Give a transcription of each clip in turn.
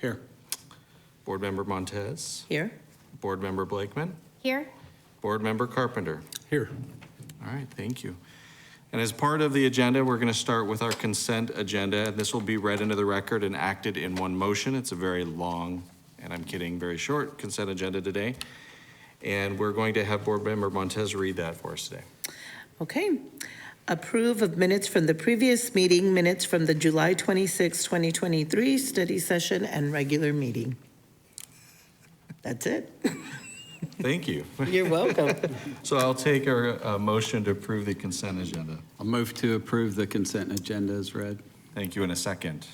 Here. Board Member Montez, Here. Board Member Blakeman, Here. Board Member Carpenter. Here. All right, thank you. And as part of the agenda, we're going to start with our consent agenda, and this will be read into the record and acted in one motion. It's a very long, and I'm kidding, very short consent agenda today. And we're going to have Board Member Montez read that for us today. Okay. Approve of minutes from the previous meeting, minutes from the July 26, 2023 study session and regular meeting. That's it. Thank you. You're welcome. So I'll take a motion to approve the consent agenda. I'll move to approve the consent agenda as read. Thank you. In a second.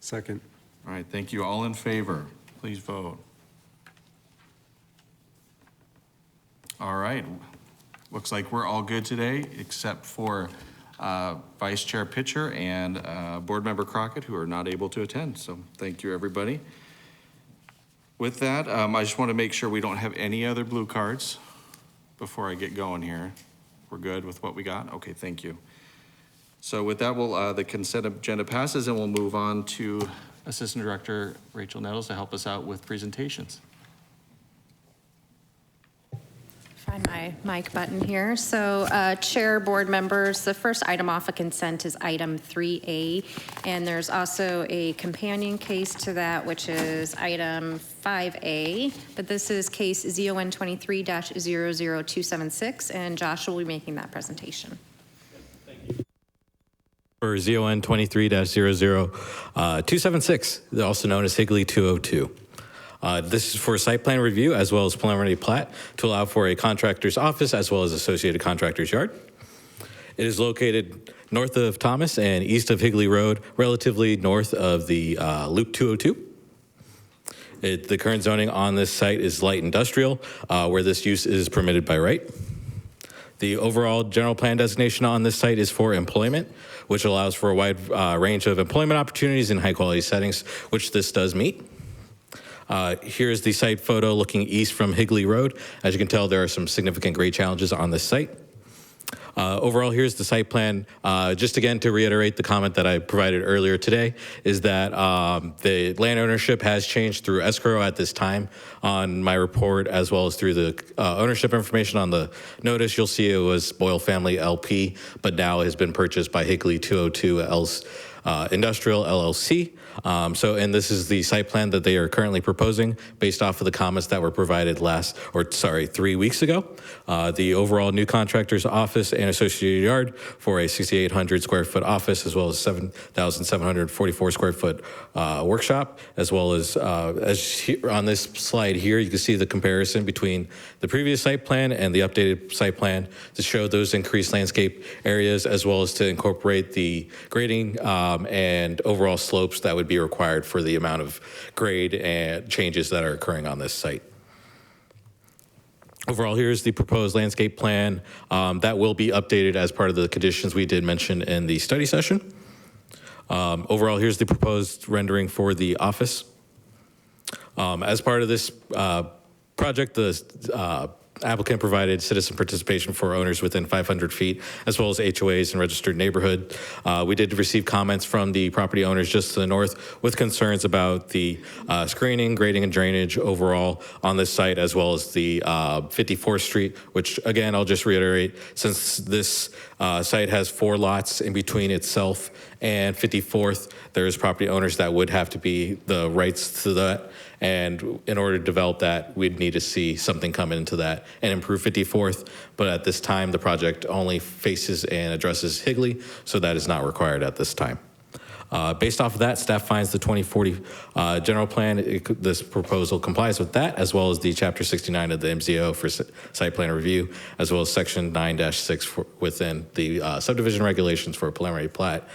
Second. All right, thank you. All in favor, please vote. All right, looks like we're all good today, except for Vice Chair Pitcher and Board Member Crockett, who are not able to attend. So thank you, everybody. With that, I just want to make sure we don't have any other blue cards before I get going here. We're good with what we got? Okay, thank you. So with that, the consent agenda passes, and we'll move on to Assistant Director Rachel Nettles to help us out with presentations. Find my mic button here. So Chair, board members, the first item off of consent is item 3A. And there's also a companion case to that, which is item 5A. But this is case ZON 23-00276, and Josh will be making that presentation. For ZON 23-00276, also known as Higley 202. This is for site plan review as well as preliminary plat to allow for a contractor's office as well as associated contractor's yard. It is located north of Thomas and east of Higley Road, relatively north of the Loop 202. The current zoning on this site is light industrial, where this use is permitted by right. The overall general plan designation on this site is for employment, which allows for a wide range of employment opportunities in high quality settings, which this does meet. Here's the site photo looking east from Higley Road. As you can tell, there are some significant grade challenges on this site. Overall, here's the site plan. Just again, to reiterate the comment that I provided earlier today, is that the land ownership has changed through escrow at this time on my report, as well as through the ownership information on the notice. You'll see it was Boyle Family LP, but now has been purchased by Higley 202 Industrial LLC. And this is the site plan that they are currently proposing based off of the comments that were provided 3 weeks ago. The overall new contractor's office and associated yard for a 6,800 square foot office, as well as 7,744 square foot workshop, as well as on this slide here, you can see the comparison between the previous site plan and the updated site plan to show those increased landscape areas, as well as to incorporate the grading and overall slopes that would be required for the amount of grade and changes that are occurring on this site. Overall, here's the proposed landscape plan that will be updated as part of the conditions we did mention in the study session. Overall, here's the proposed rendering for the office. As part of this project, the applicant provided citizen participation for owners within 500 feet, as well as HOAs and registered neighborhood. We did receive comments from the property owners just to the north with concerns about the screening, grading, and drainage overall on this site, as well as the 54th Street, which again, I'll just reiterate, since this site has 4 lots in between itself and 54th, there's property owners that would have to be the rights to that. And in order to develop that, we'd need to see something come into that and improve 54th. But at this time, the project only faces and addresses Higley, so that is not required at this time. Based off of that, staff finds the 2040 general plan, this proposal complies with that, as well as the Chapter 69 of the MZO for site plan review, as well as Section 9-6 within the subdivision regulations for a preliminary plat.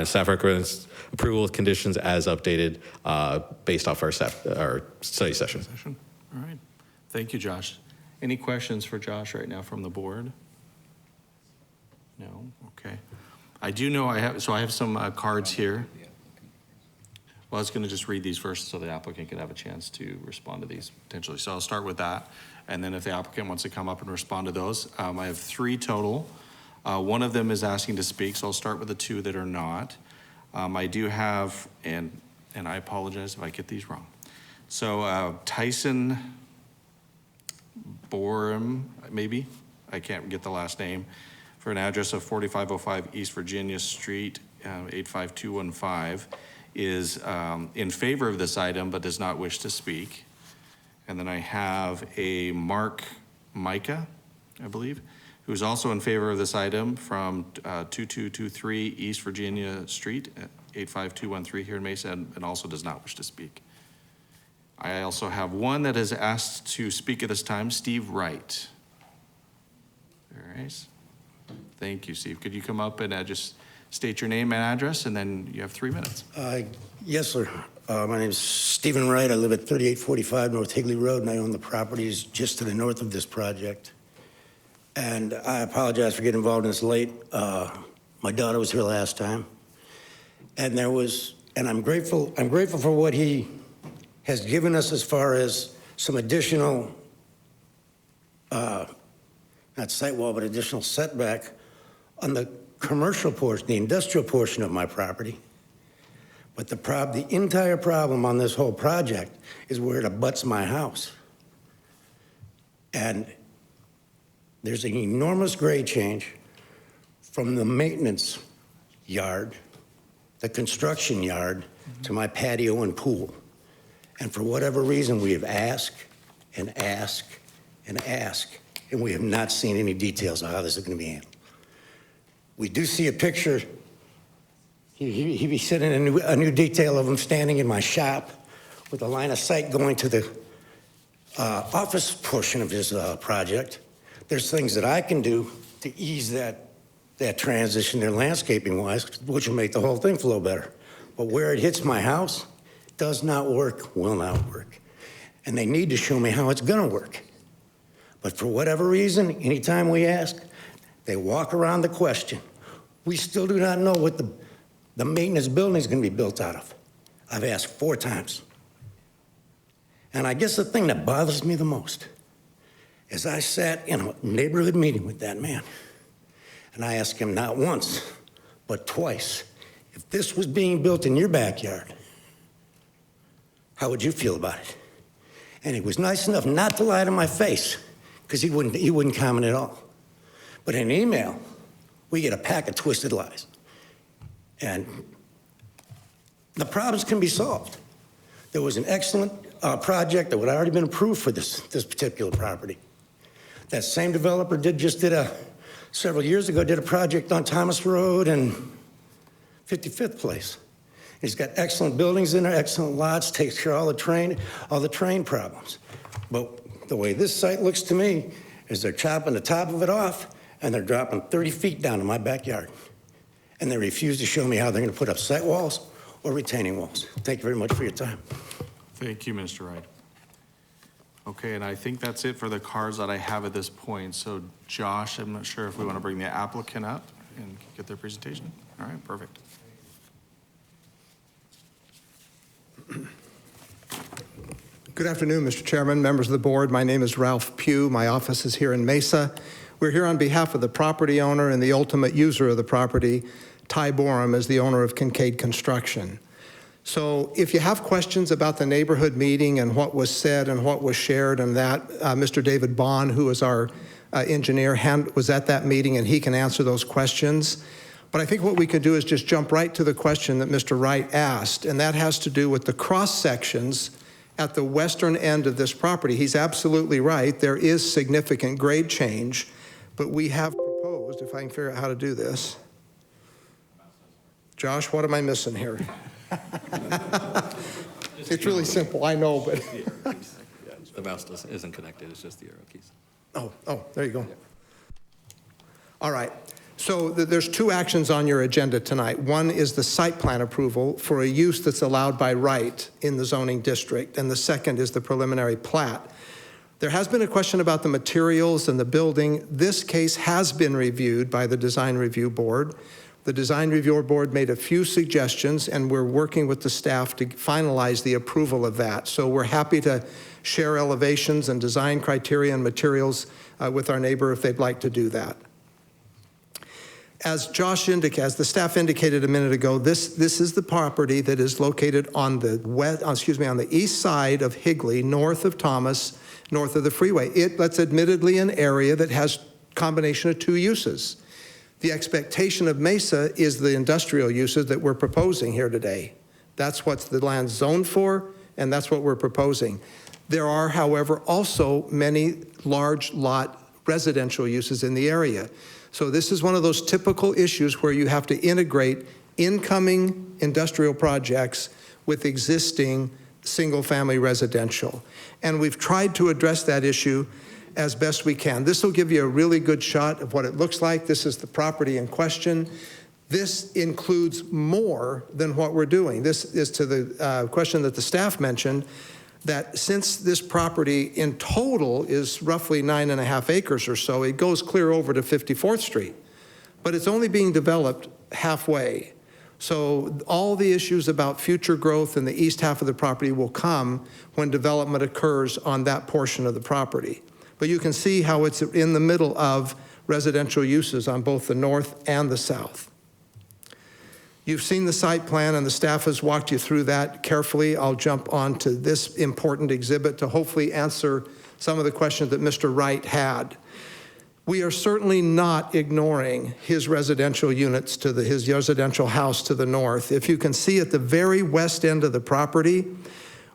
Staff recommends approval with conditions as updated based off our study session. All right. Thank you, Josh. Any questions for Josh right now from the board? No? Okay. I do know I have some cards here. Well, I was going to just read these first so the applicant could have a chance to respond to these potentially. So I'll start with that. And then if the applicant wants to come up and respond to those, I have 3 total. One of them is asking to speak, so I'll start with the 2 that are not. I do have, and and I apologize if I get these wrong. So Tyson Borum, maybe, I can't get the last name, for an address of 4505 East Virginia Street, 85215, is in favor of this item but does not wish to speak. And then I have a Mark Micah, I believe, who's also in favor of this item from 2223 East Virginia Street, 85213 here in Mesa, and also does not wish to speak. I also have one that has asked to speak at this time, Steve Wright. All right. Thank you, Steve. Could you come up and just state your name and address, and then you have 3 minutes. Yes, sir. My name is Stephen Wright. I live at 3845 North Higley Road, and I own the properties just to the north of this project. And I apologize for getting involved in this late. My daughter was here last time, and I'm grateful for what he has given us as far as some additional, not site wall, but additional setback on the commercial portion, the industrial portion of my property. But the entire problem on this whole project is where it abuts my house. And there's an enormous grade change from the maintenance yard, the construction yard, to my patio and pool. And for whatever reason, we have asked and asked and asked, and we have not seen any details of how this is going to be handled. We do see a picture. He be sending a new detail of him standing in my shop with a line of sight going to the office portion of his project. There's things that I can do to ease that transition there landscaping-wise, which will make the whole thing flow better. But where it hits my house, does not work, will not work. And they need to show me how it's gonna work. But for whatever reason, anytime we ask, they walk around the question. We still do not know what the maintenance building is gonna be built out of. I've asked 4 times. And I guess the thing that bothers me the most is I sat in a neighborhood meeting with that man, and I asked him not once, but twice, if this was being built in your backyard, how would you feel about it? And he was nice enough not to lie to my face, because he wouldn't comment at all. But in an email, we get a pack of twisted lies. And the problems can be solved. There was an excellent project that would already been approved for this particular property. That same developer several years ago, did a project on Thomas Road and 55th Place. He's got excellent buildings in there, excellent lots, takes care of all the train problems. But the way this site looks to me is they're chopping the top of it off and they're dropping 30 feet down in my backyard. And they refuse to show me how they're gonna put up site walls or retaining walls. Thank you very much for your time. Thank you, Mr. Wright. Okay, and I think that's it for the cards that I have at this point. So Josh, I'm not sure if we want to bring the applicant up and get their presentation. All right, perfect. Good afternoon, Mr. Chairman, members of the board. My name is Ralph Pugh. My office is here in Mesa. We're here on behalf of the property owner and the ultimate user of the property, Ty Borum, as the owner of Kincaid Construction. So if you have questions about the neighborhood meeting and what was said and what was shared and that, Mr. David Bond, who is our engineer, was at that meeting and he can answer those questions. But I think what we could do is just jump right to the question that Mr. Wright asked, and that has to do with the cross sections at the western end of this property. He's absolutely right. There is significant grade change, but we have proposed, if I can figure out how to do this. Josh, what am I missing here? It's really simple, I know, but. The mouse isn't connected, it's just the arrow keys. Oh, there you go. All right. So there's 2 actions on your agenda tonight. One is the site plan approval for a use that's allowed by right in the zoning district, and the second is the preliminary plat. There has been a question about the materials and the building. This case has been reviewed by the Design Review Board. The Design Review Board made a few suggestions, and we're working with the staff to finalize the approval of that. So we're happy to share elevations and design criteria and materials with our neighbor if they'd like to do that. As as the staff indicated a minute ago, this is the property that is located on the east side of Higley, north of Thomas, north of the freeway. That's admittedly an area that has combination of two uses. The expectation of Mesa is the industrial uses that we're proposing here today. That's what the land's zoned for, and that's what we're proposing. There are, however, also many large lot residential uses in the area. So this is one of those typical issues where you have to integrate incoming industrial projects with existing single-family residential. And we've tried to address that issue as best we can. This will give you a really good shot of what it looks like. This is the property in question. This includes more than what we're doing. This is to the question that the staff mentioned, that since this property in total is roughly 9.5 acres or so, it goes clear over to 54th Street. But it's only being developed halfway. So all the issues about future growth in the east half of the property will come when development occurs on that portion of the property. But you can see how it's in the middle of residential uses on both the north and the south. You've seen the site plan, and the staff has walked you through that carefully. I'll jump on to this important exhibit to hopefully answer some of the questions that Mr. Wright had. We are certainly not ignoring his residential units to his residential house to the north. If you can see at the very west end of the property,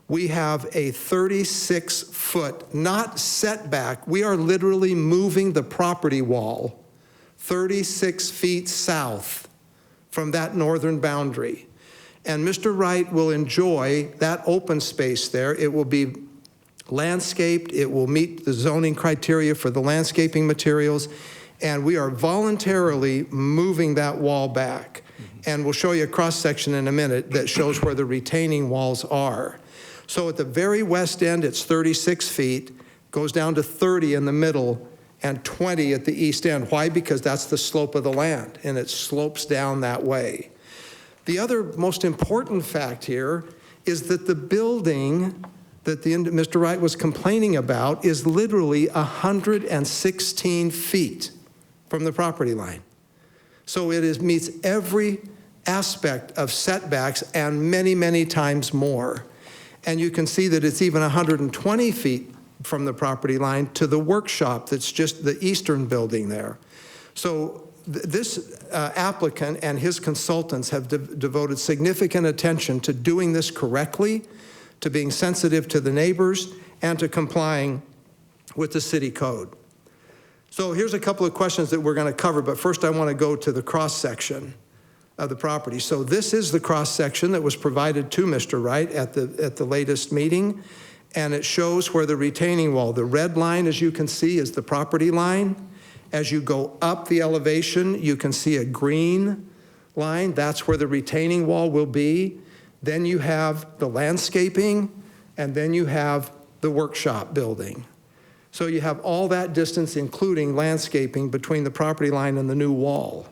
we have a 36-foot, not setback, we are literally moving the property wall 36 feet south from that northern boundary. And Mr. Wright will enjoy that open space there. It will be landscaped, it will meet the zoning criteria for the landscaping materials, and we are voluntarily moving that wall back. And we'll show you a cross-section in a minute that shows where the retaining walls are. So at the very west end, it's 36 feet, goes down to 30 in the middle, and 20 at the east end. Why? Because that's the slope of the land, and it slopes down that way. The other most important fact here is that the building that Mr. Wright was complaining about is literally 116 feet from the property line. So it meets every aspect of setbacks and many, many times more. And you can see that it's even 120 feet from the property line to the workshop that's just the eastern building there. So this applicant and his consultants have devoted significant attention to doing this correctly, to being sensitive to the neighbors, and to complying with the city code. So here's a couple of questions that we're going to cover, but first I want to go to the cross-section of the property. So this is the cross-section that was provided to Mr. Wright at the latest meeting. And it shows where the retaining wall, the red line, as you can see, is the property line. As you go up the elevation, you can see a green line. That's where the retaining wall will be. Then you have the landscaping, and then you have the workshop building. So you have all that distance, including landscaping, between the property line and the new wall.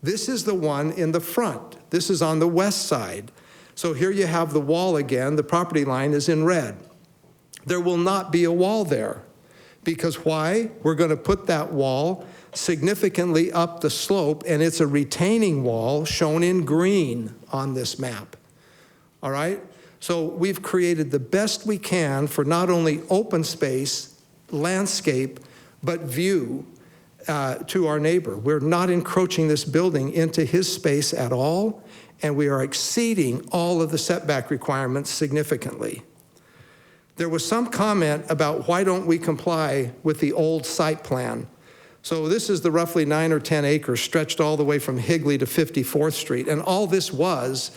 This is the one in the front. This is on the west side. So here you have the wall again. The property line is in red. There will not be a wall there. Because why? We're going to put that wall significantly up the slope, and it's a retaining wall shown in green on this map. All right? So we've created the best we can for not only open space, landscape, but view to our neighbor. We're not encroaching this building into his space at all, and we are exceeding all of the setback requirements significantly. There was some comment about why don't we comply with the old site plan. So this is the roughly 9 or 10 acres stretched all the way from Higley to 54th Street. And all this was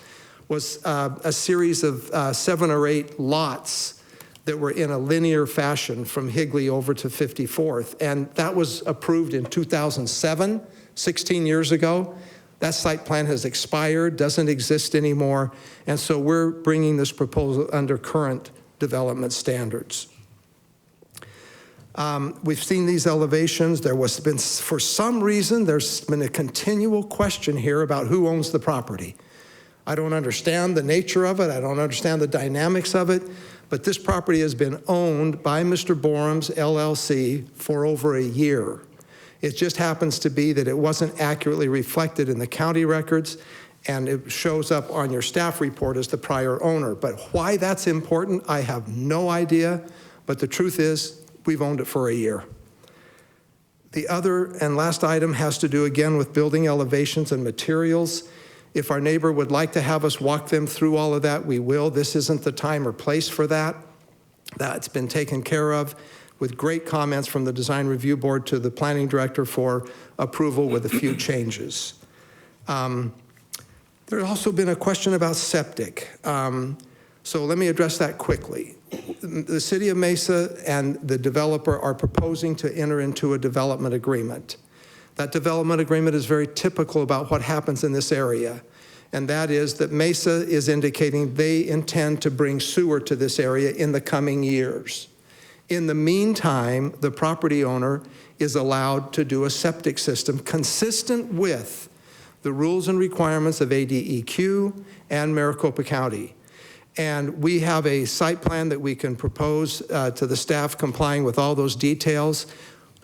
a series of 7 or 8 lots that were in a linear fashion from Higley over to 54th. And that was approved in 2007, 16 years ago. That site plan has expired, doesn't exist anymore. And so we're bringing this proposal under current development standards. We've seen these elevations. For some reason, there's been a continual question here about who owns the property. I don't understand the nature of it. I don't understand the dynamics of it. But this property has been owned by Mr. Borum's LLC for over a year. It just happens to be that it wasn't accurately reflected in the county records, and it shows up on your staff report as the prior owner. But why that's important, I have no idea, but the truth is, we've owned it for a year. The other and last item has to do again with building elevations and materials. If our neighbor would like to have us walk them through all of that, we will. This isn't the time or place for that. That's been taken care of with great comments from the Design Review Board to the Planning Director for approval with a few changes. There's also been a question about septic. So let me address that quickly. The City of Mesa and the developer are proposing to enter into a development agreement. That development agreement is very typical about what happens in this area, and that is that Mesa is indicating they intend to bring sewer to this area in the coming years. In the meantime, the property owner is allowed to do a septic system consistent with the rules and requirements of ADEQ and Maricopa County. And we have a site plan that we can propose to the staff complying with all those details.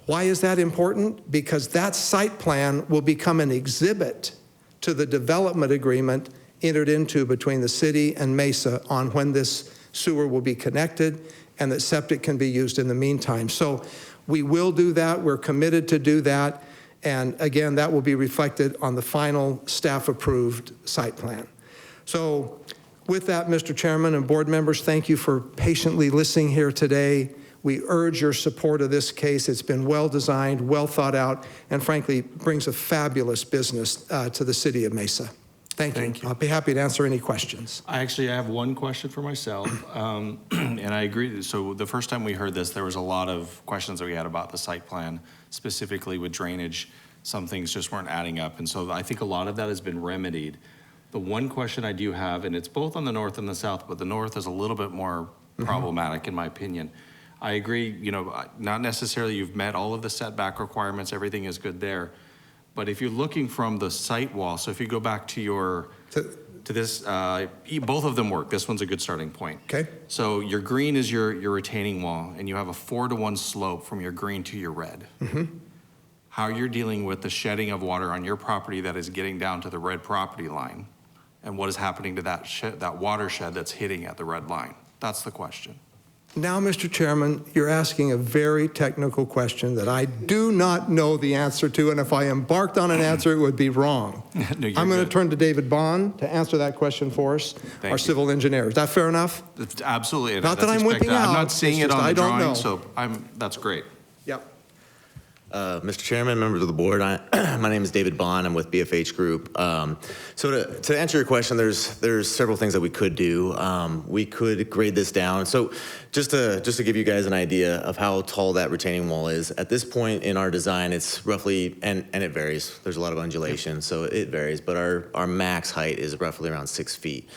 Why is that important? Because that site plan will become an exhibit to the development agreement entered into between the city and Mesa on when this sewer will be connected and that septic can be used in the meantime. So we will do that. We're committed to do that. And again, that will be reflected on the final staff-approved site plan. So with that, Mr. Chairman and board members, thank you for patiently listening here today. We urge your support of this case. It's been well-designed, well thought out, and frankly, brings a fabulous business to the city of Mesa. Thank you. I'll be happy to answer any questions. I have one question for myself, and I agree. So the first time we heard this, there was a lot of questions that we had about the site plan, specifically with drainage. Some things just weren't adding up, and so I think a lot of that has been remedied. The one question I do have, and it's both on the north and the south, but the north is a little bit more problematic in my opinion. I agree, not necessarily you've met all of the setback requirements, everything is good there. But if you're looking from the site wall, so if you go back to this, both of them work. This one's a good starting point. Okay. So your green is your retaining wall, and you have a 4-to-1 slope from your green to your red. How you're dealing with the shedding of water on your property that is getting down to the red property line, and what is happening to that watershed that's hitting at the red line? That's the question. Now, Mr. Chairman, you're asking a very technical question that I do not know the answer to, and if I embarked on an answer, it would be wrong. No, I'm going to turn to David Bond to answer that question for us, our civil engineer. Is that fair enough? It's absolutely. Not that I'm whipping out. I'm not seeing it's it just on I the don't drawing, know. so that's great. Yep. Mr. Chairman, members of the board, my name is David Bond. I'm with BFH Group. So to answer your question, there's several things that we could do. We could grade this down. So just to give you guys an idea of how tall that retaining wall is, at this point in our design, it's roughly, and it varies. There's a lot of undulation, so it varies, but our max height is roughly around 6 feet.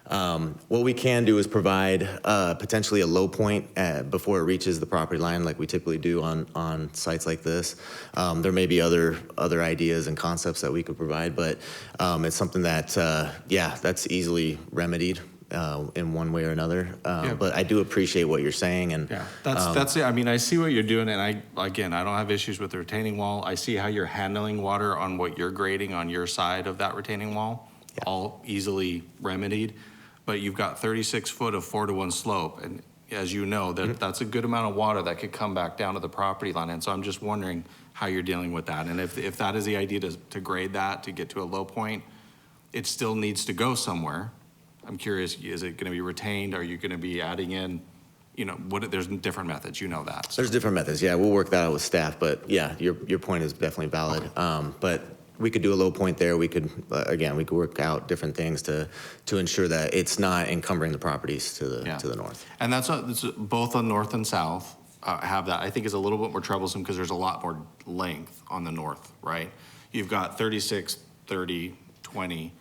What we can do is provide potentially a low point before it reaches the property line, like we typically do on sites like this. There may be other ideas and concepts that we could provide, but it's something that, that's easily remedied in one way or another. But I do appreciate what you're saying, and That's it. I mean, I see what you're doing, and I don't have issues with the retaining wall. I see how you're handling water on what you're grading on your side of that retaining wall, all easily remedied. But you've got 36 foot of 4-to-1 slope, and as you know, that's a good amount of water that could come back down to the property line. And so I'm just wondering how you're dealing with that, and if that is the idea to grade that to get to a low point, it still needs to go somewhere. I'm curious, is it going to be retained? Are you going to be adding in, there's different methods, that. So. there's different methods. Yeah, we'll work that out with staff, but yeah, your point is definitely valid. But we could do a low point there. We could, we could work out different things to ensure that it's not encumbering the properties to the north. And that's both on north and south have that. I think is a little bit more troublesome because there's a lot more length on the north, right? You've got 36, 30, 20.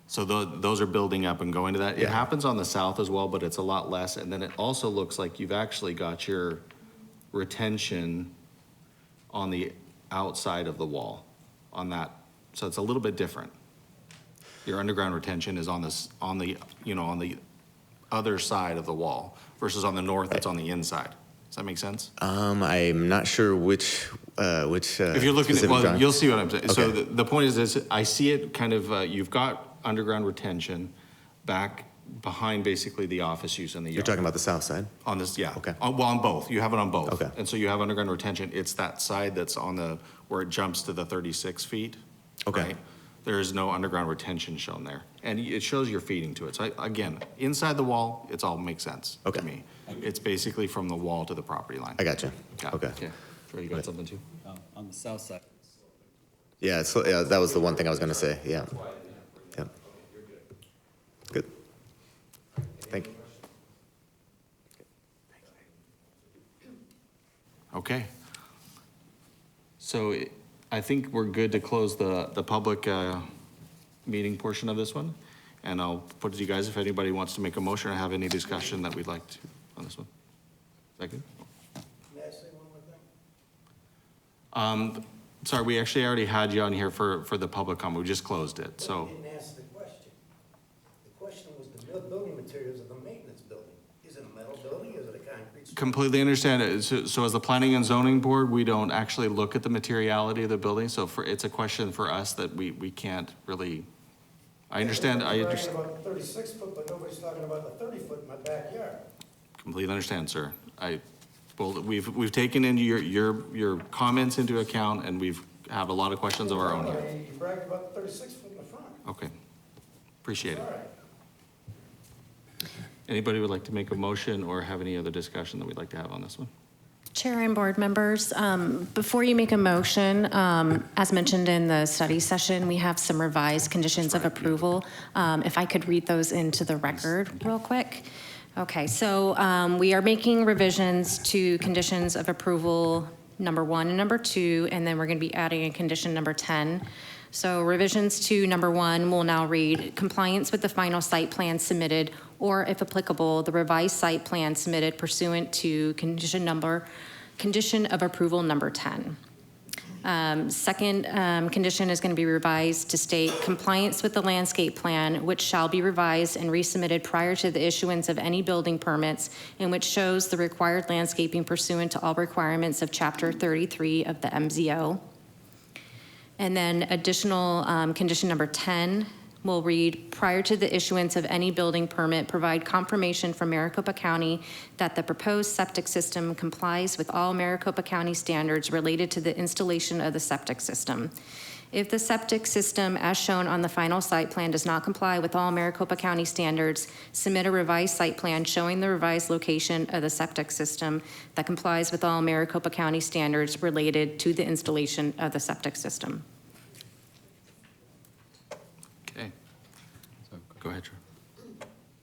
So those are building up and going to that. It happens on the south as well, but it's a lot less. And then it also looks like you've actually got your retention on the outside of the wall on that. So it's a little bit different. Your underground retention is on the other side of the wall versus on the north, it's on the inside. Does that make sense? I'm not sure which. If you're looking at, specific well, drawing. you'll see what I'm saying. So Okay. the point is this, I see it kind of, you've got underground retention back behind basically the office use in the You're yard. talking about the south side? On this, yeah. Okay. Well, on both. You have it on both. Okay. And so you have underground retention. It's that side that's on the, where it jumps to the 36 feet. Okay. right? There is no underground retention shown there. And it shows you're feeding to it. So again, inside the wall, it's all makes sense to Okay. me. It's basically from the wall to the property line. I got you. Yeah. Okay. Troy, you got something too? On the south side. Yeah, so, yeah, that was the one thing I was gonna say, yeah. Yep. Good. Thank you. Okay. So I think we're good to close the public meeting portion of this one. And I'll put it to you guys if anybody wants to make a motion or have any discussion that we'd like to on this one. Is that good? May I say one more thing? Sorry, we actually already had you on here for the public comment. We just closed it, so. You didn't ask the question. The question was the building materials of the maintenance building. Is it a metal building, is it a concrete structure? Completely understand it. So as the planning and zoning board, we don't actually look at the materiality of the building. So it's a question for us that we can't really, I understand. Everybody's bragging about the 36 foot, but nobody's talking about the 30 foot in my backyard. Completely understand, sir. Well, we've taken into your comments into account, and we've have a lot of questions of our own here. You bragged about the 36 foot in the front. Okay. Appreciate All it. right. Anybody would like to make a motion or have any other discussion that we'd like to have on this one? Chair and board members, before you make a motion, as mentioned in the study session, we have some revised conditions of approval. If I could read those into the record real quick. Okay, so we are making revisions to conditions of approval number 1 and number 2, and then we're going to be adding a condition number 10. So revisions to number 1 will now read compliance with the final site plan submitted, or if applicable, the revised site plan submitted pursuant to condition of approval number 10. Second condition is going to be revised to state compliance with the landscape plan, which shall be revised and resubmitted prior to the issuance of any building permits, and which shows the required landscaping pursuant to all requirements of Chapter 33 of the MZO. And then additional condition number 10 will read, prior to the issuance of any building permit, provide confirmation from Maricopa County that the proposed septic system complies with all Maricopa County standards related to the installation of the septic system. If the septic system, as shown on the final site plan, does not comply with all Maricopa County standards, submit a revised site plan showing the revised location of the septic system that complies with all Maricopa County standards related to the installation of the septic system. Okay. Go ahead, Troy.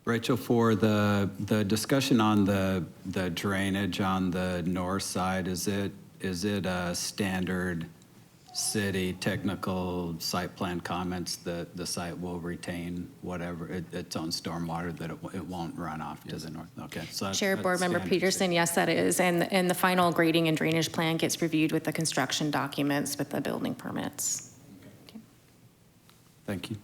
Rachel, for the discussion on the drainage on the north side, is it a standard city technical site plan comments that the site will retain whatever its own stormwater, that it won't run off to the north? Okay. So Chair, that's Board Member standard Peterson, yes, that is. And the final grading and drainage plan gets reviewed with the construction documents with the building permits. Okay. Thank you.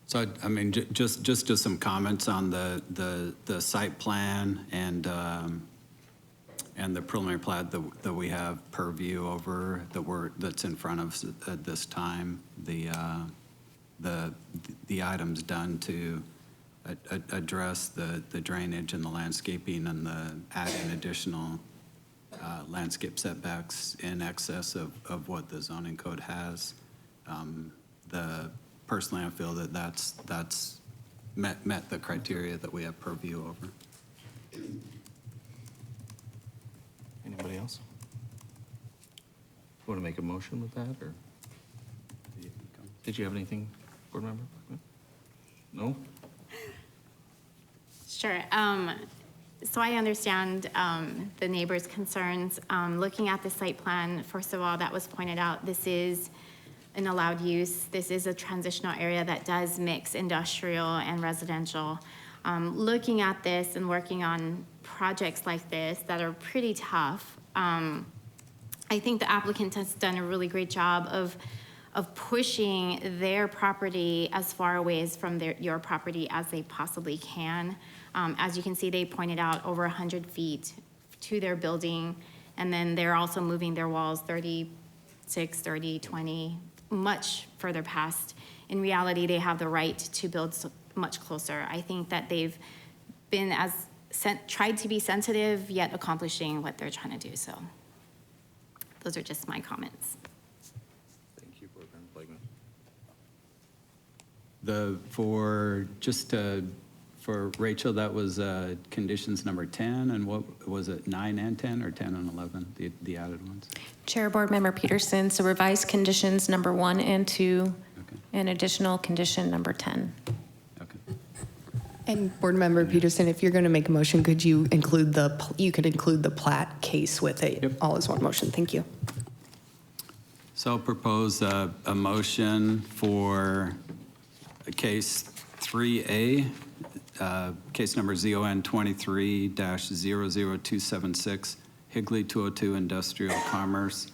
So, I mean, just some comments on the site plan and the preliminary plat that we have purview over, that's in front of us at this time. The items done to address the drainage and the landscaping and the adding additional landscape setbacks in excess of what the zoning code has. Personally, I feel that's met the criteria that we have purview over. Anybody else? Want to make a motion with that, or? Did you have anything, board member? No? Sure. So I understand the neighbors' concerns. Looking at the site plan, first of all, that was pointed out, this is an allowed use. This is a transitional area that does mix industrial and residential. Looking at this and working on projects like this that are pretty tough, I think the applicant has done a really great job of of pushing their property as far away as from your property as they possibly can. As you can see, they pointed out over 100 feet to their building, and then they're also moving their walls 36, 30, 20, much further past. In reality, they have the right to build much closer. I think that they've been tried to be sensitive, yet accomplishing what they're trying to do, so those are just my comments. Thank you, Board Member Blakeman. For Rachel, that was conditions number 10, and what was it, 9 and 10, or 10 and 11, the added ones? Chair Board Member Peterson, so revised conditions number 1 and 2, Okay. and additional condition number 10. Okay. And Board Member Peterson, if you're going to make a motion, could you include you could include the plat case with it, Yep. all as one motion? Thank you. So I'll propose a motion for case 3A, case number ZON 23-00276, Higley 202 Industrial Commerce,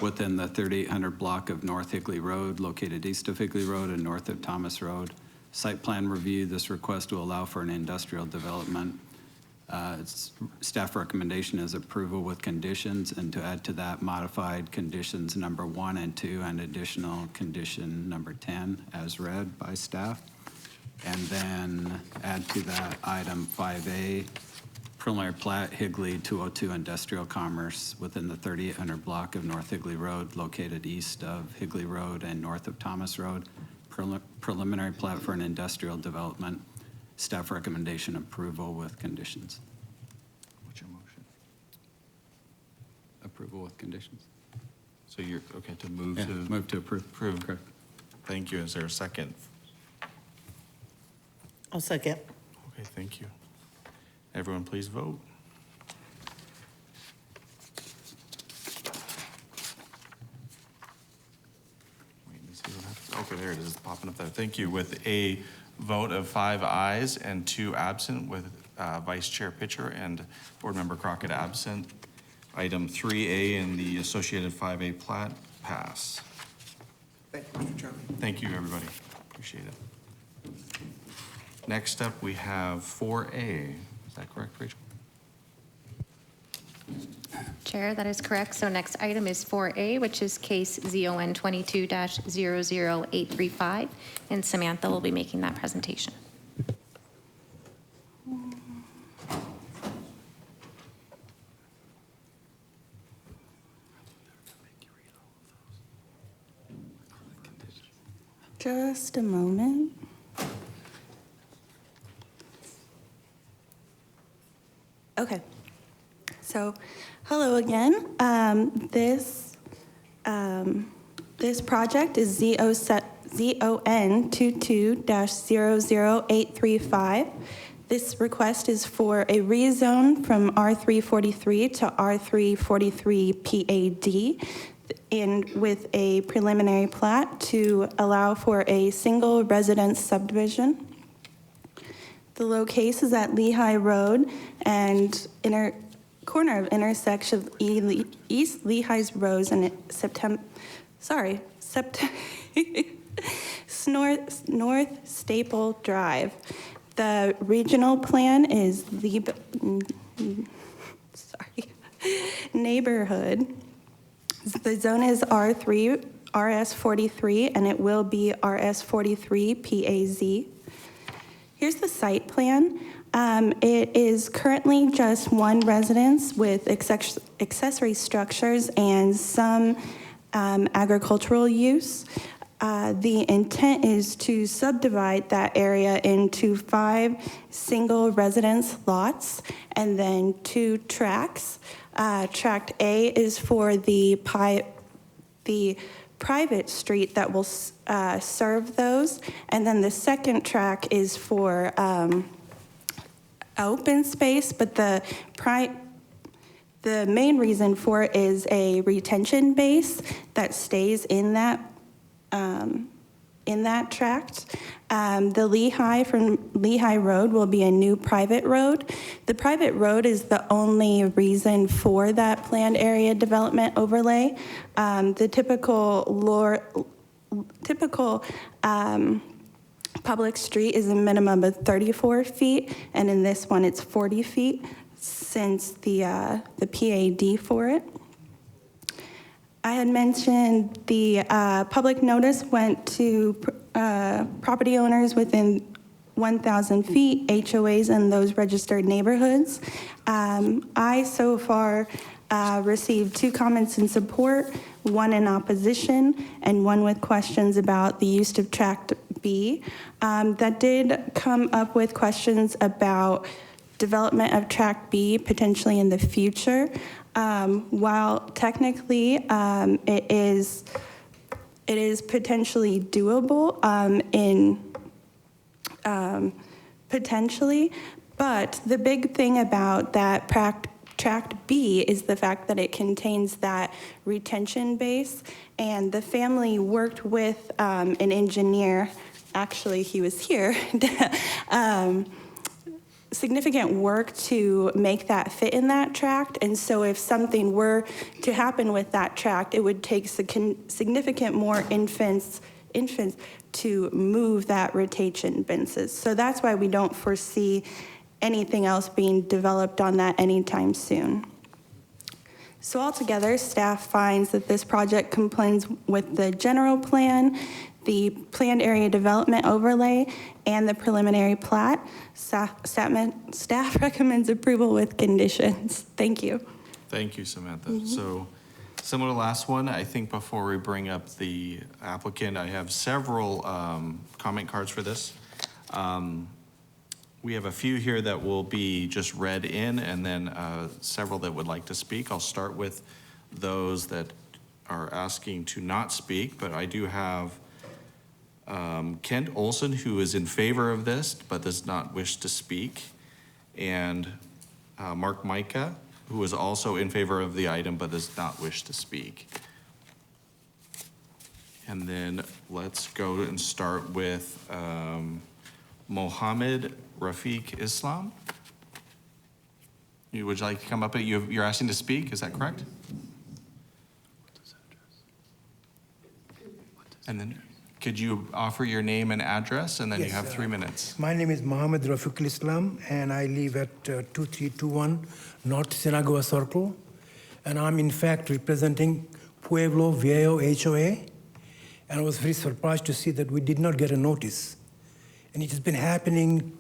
within the 3800 block of North Higley Road, located east of Higley Road and north of Thomas Road. Site plan review, this request will allow for an industrial development. Staff recommendation is approval with conditions, and to add to that, modified conditions number 1 and 2, and additional condition number 10 as read by staff. And then add to that item 5A, preliminary plat Higley 202 Industrial Commerce within the 3800 block of North Higley Road, located east of Higley Road and north of Thomas Road. Preliminary plat for an industrial development. Staff recommendation approval with conditions. What's your motion? Approval with conditions. So you're, okay, to move Yeah, to? move to approve. Approve. Correct. Thank you. Is there a second? I'll second. Okay, thank you. Everyone, please vote. Wait to see what happens. Okay, there it is, popping up there. Thank you. With a vote of 5 ayes and 2 absent, with Vice Chair Pitcher and Board Member Crockett absent, item 3A and the associated 5A plat pass. Thank you, Mr. Chairman. Thank you, everybody. Appreciate it. Next up, we have 4A. Is that correct, Rachel? Chair, that is correct. So next item is 4A, which is case ZON 22-00835, and Samantha will be making that presentation. Just a moment. Okay. So, hello again. This project is ZON 22-00835. This request is for a rezone from R343 to R343 PAD, and with a preliminary plat to allow for a single residence subdivision. The location is at Lehigh Road and corner of intersection of East Lehigh's Road and North Staple Drive. The regional plan is the neighborhood. The zone is R3, RS43, and it will be RS43 PAZ. Here's the site plan. It is currently just one residence with accessory structures and some agricultural use. The intent is to subdivide that area into 5 single residence lots and then 2 tracts. Tract A is for the private street that will serve those, and then the second track is for open space, but the main reason for it is a retention base that stays in that tract. The Lehigh from Lehigh Road will be a new private road. The private road is the only reason for that planned area development overlay. The typical public street is a minimum of 34 feet, and in this one, it's 40 feet since the PAD for it. I had mentioned the public notice went to property owners within 1,000 feet, HOAs in those registered neighborhoods. I so far received 2 comments in support, 1 in opposition, and 1 with questions about the use of Tract B. That did come up with questions about development of Tract B potentially in the future. While technically it is potentially doable potentially, but the big thing about that Tract B is the fact that it contains that retention base, and the family worked with an engineer, actually he was here, significant work to make that fit in that tract, and so if something were to happen with that tract, it would take significant more infants to move that retention bases. So that's why we don't foresee anything else being developed on that anytime soon. So altogether, staff finds that this project complies with the general plan, the planned area development overlay, and the preliminary plat. Staff recommends approval with conditions. Thank you. Thank you, Samantha. So similar to last one, I think before we bring up the applicant, I have several comment cards for this. We have a few here that will be just read in, and then several that would like to speak. I'll start with those that are asking to not speak, but I do have Kent Olson, who is in favor of this but does not wish to speak, and Mark Micah, who is also in favor of the item but does not wish to speak. And then let's go and start with Mohammed Rafiq Islam. Would you like to come up? You're asking to speak, is that correct? And then could you offer your name and address, and then you have 3 minutes. My name is Mohammed Rafiq Islam, and I live at 2321 North Sinagua Circle, and I'm in fact representing Pueblo Viejo HOA, and I was very surprised to see that we did not get a notice. And it has been happening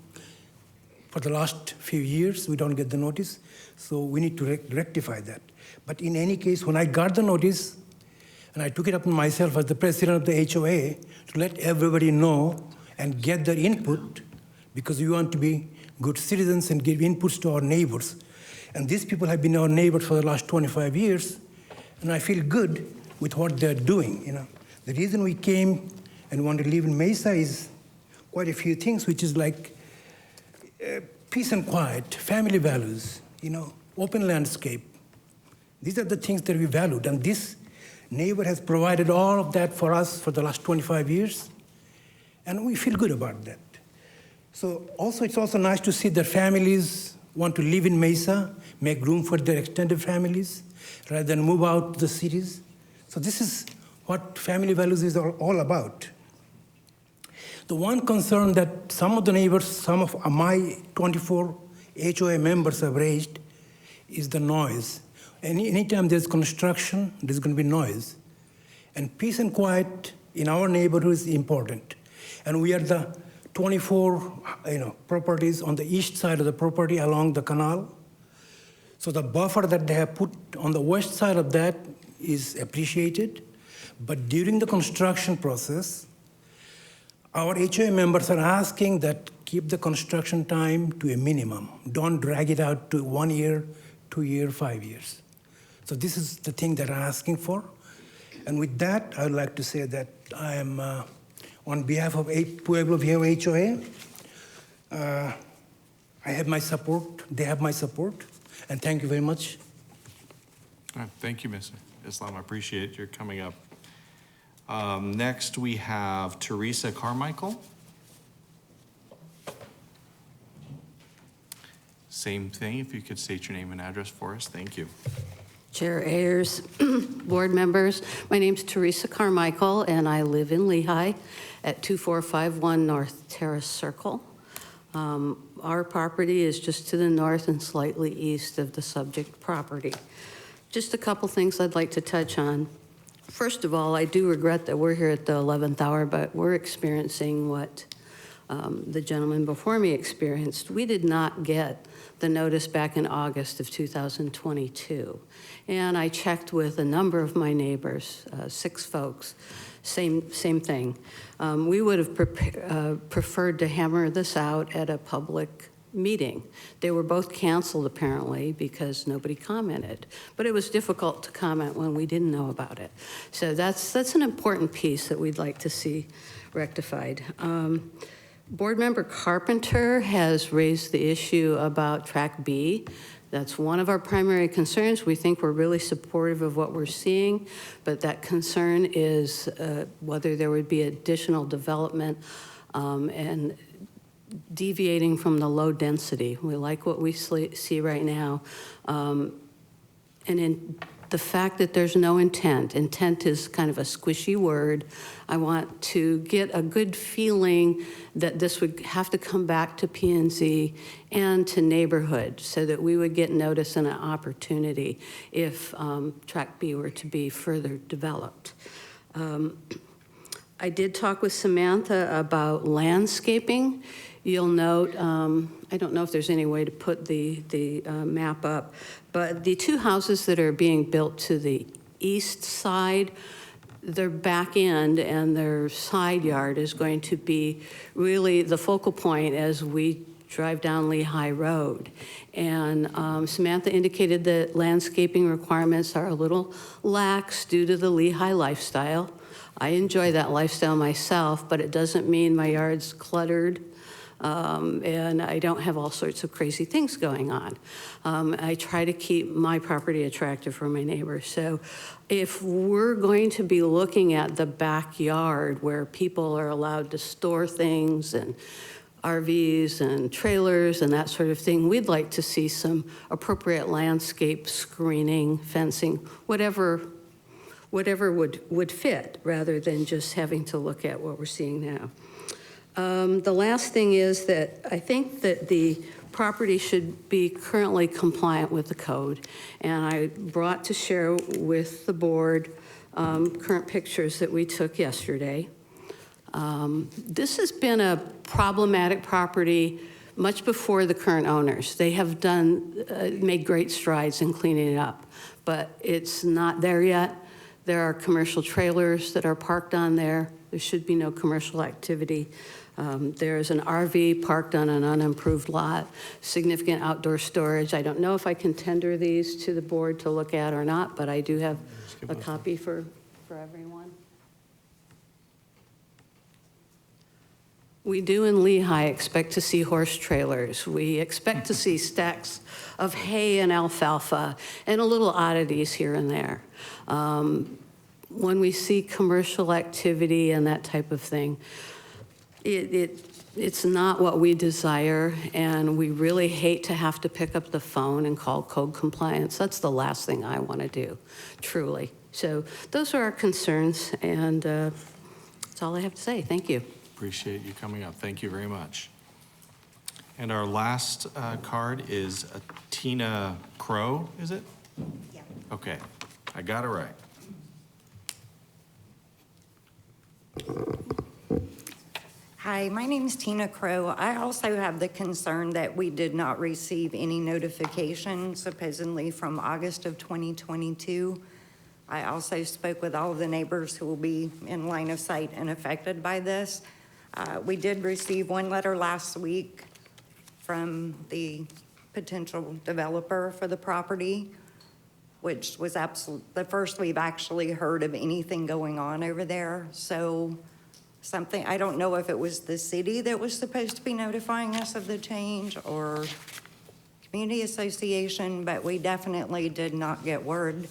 for the last few years. We don't get the notice, so we need to rectify that. But in any case, when I got the notice, and I took it upon myself as the president of the HOA to let everybody know and get their input, because we want to be good citizens and give inputs to our neighbors. And these people have been our neighbors for the last 25 years, and I feel good with what they're doing. The reason we came and want to live in Mesa is quite a few things, which is like peace and quiet, family values, open landscape. These are the things that we valued, and this neighbor has provided all of that for us for the last 25 years, and we feel good about that. So it's also nice to see that families want to live in Mesa, make room for their extended families, rather than move out to the cities. So this is what family values is all about. The one concern that some of the neighbors, some of my 24 HOA members have raised is the noise. Anytime there's construction, there's going to be noise. And peace and quiet in our neighborhood is important. And we are the 24 properties on the east side of the property along the canal. So the buffer that they have put on the west side of that is appreciated. But during the construction process, our HOA members are asking that keep the construction time to a minimum. Don't drag it out to 1 year, 2 years, 5 years. So this is the thing that I'm asking for. And with that, I would like to say that I am, on behalf of Pueblo Viejo HOA, I have my support, they have my support, and thank you very much. All right, thank you, Mr. Islam. I appreciate your coming up. Next, we have Teresa Carmichael. Same thing, if you could state your name and address for us, thank you. Chair Ayers, board members, my name's Teresa Carmichael, and I live in Lehigh at 2451 North Terrace Circle. Our property is just to the north and slightly east of the subject property. Just a couple things I'd like to touch on. First of all, I do regret that we're here at the 11th hour, but we're experiencing what the gentleman before me experienced. We did not get the notice back in August of 2022. And I checked with a number of my neighbors, 6 folks, same thing. We would have preferred to hammer this out at a public meeting. They were both canceled apparently because nobody commented, but it was difficult to comment when we didn't know about it. So that's an important piece that we'd like to see rectified. Board Member Carpenter has raised the issue about Track B. That's one of our primary concerns. We think we're really supportive of what we're seeing, but that concern is whether there would be additional development and deviating from the low density. We like what we see right now. And in the fact that there's no intent is kind of a squishy word. I want to get a good feeling that this would have to come back to P&Z and to neighborhood so that we would get notice and an opportunity if Track B were to be further developed. I did talk with Samantha about landscaping. You'll note, I don't know if there's any way to put the map up, but the 2 houses that are being built to the east side, their back end and their side yard is going to be really the focal point as we drive down Lehigh Road. And Samantha indicated that landscaping requirements are a little lax due to the Lehigh lifestyle. I enjoy that lifestyle myself, but it doesn't mean my yard's cluttered and I don't have all sorts of crazy things going on. I try to keep my property attractive for my neighbors. So if we're going to be looking at the backyard where people are allowed to store things and RVs and trailers and that sort of thing, we'd like to see some appropriate landscape screening, fencing, whatever would fit, rather than just having to look at what we're seeing now. The last thing is that I think that the property should be currently compliant with the code. And I brought to share with the board current pictures that we took yesterday. This has been a problematic property much before the current owners. They have made great strides in cleaning it up, but it's not there yet. There are commercial trailers that are parked on there. There should be no commercial activity. There's an RV parked on an unimproved lot, significant outdoor storage. I don't know if I can tender these to the board to look at or not, but I do have a copy for everyone. We do in Lehigh expect to see horse trailers. We expect to see stacks of hay and alfalfa and a little oddities here and there. When we see commercial activity and that type of thing, it's not what we desire, and we really hate to have to pick up the phone and call code compliance. That's the last thing I want to do, truly. So those are our concerns, and that's all I have to say. Thank you. Appreciate you coming up. Thank you very much. And our last card is Tina Crow, is it? Yeah. Okay, I got it right. Hi, my name is Tina Crow. I also have the concern that we did not receive any notification supposedly from August of 2022. I also spoke with all of the neighbors who will be in line of sight and affected by this. We did receive one letter last week from the potential developer for the property, which was the first we've actually heard of anything going on over there. So something, I don't know if it was the city that was supposed to be notifying us of the change or community association, but we definitely did not get word.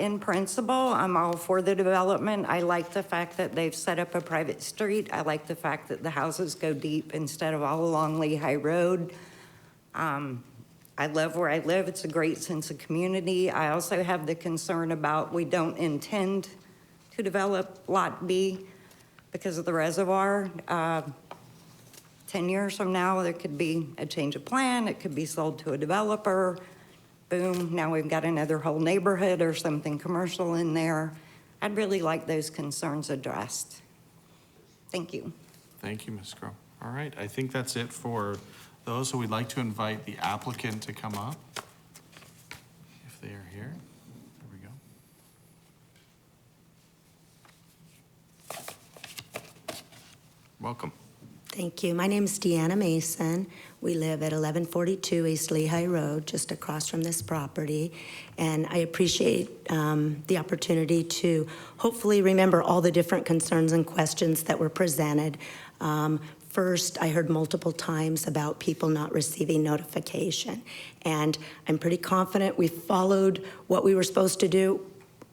In principle, I'm all for the development. I like the fact that they've set up a private street. I like the fact that the houses go deep instead of all along Lehigh Road. I I love where I live. It's a great sense of community. I also have the concern about we don't intend to develop Lot B because of the reservoir. 10 years from now, there could be a change of plan. It could be sold to a developer. Boom, now we've got another whole neighborhood or something commercial in there. I'd really like those concerns addressed. Thank you. Thank you, Ms. Crowe. All right, I think that's it for those. So we'd like to invite the applicant to come up, if they are here. There we go. Welcome. Thank you. My name is Deanna Mason. We live at 1142 East Lehigh Road, just across from this property. And I appreciate the opportunity to hopefully remember all the different concerns and questions that were presented. First, I heard multiple times about people not receiving notification. And I'm pretty confident we followed what we were supposed to do.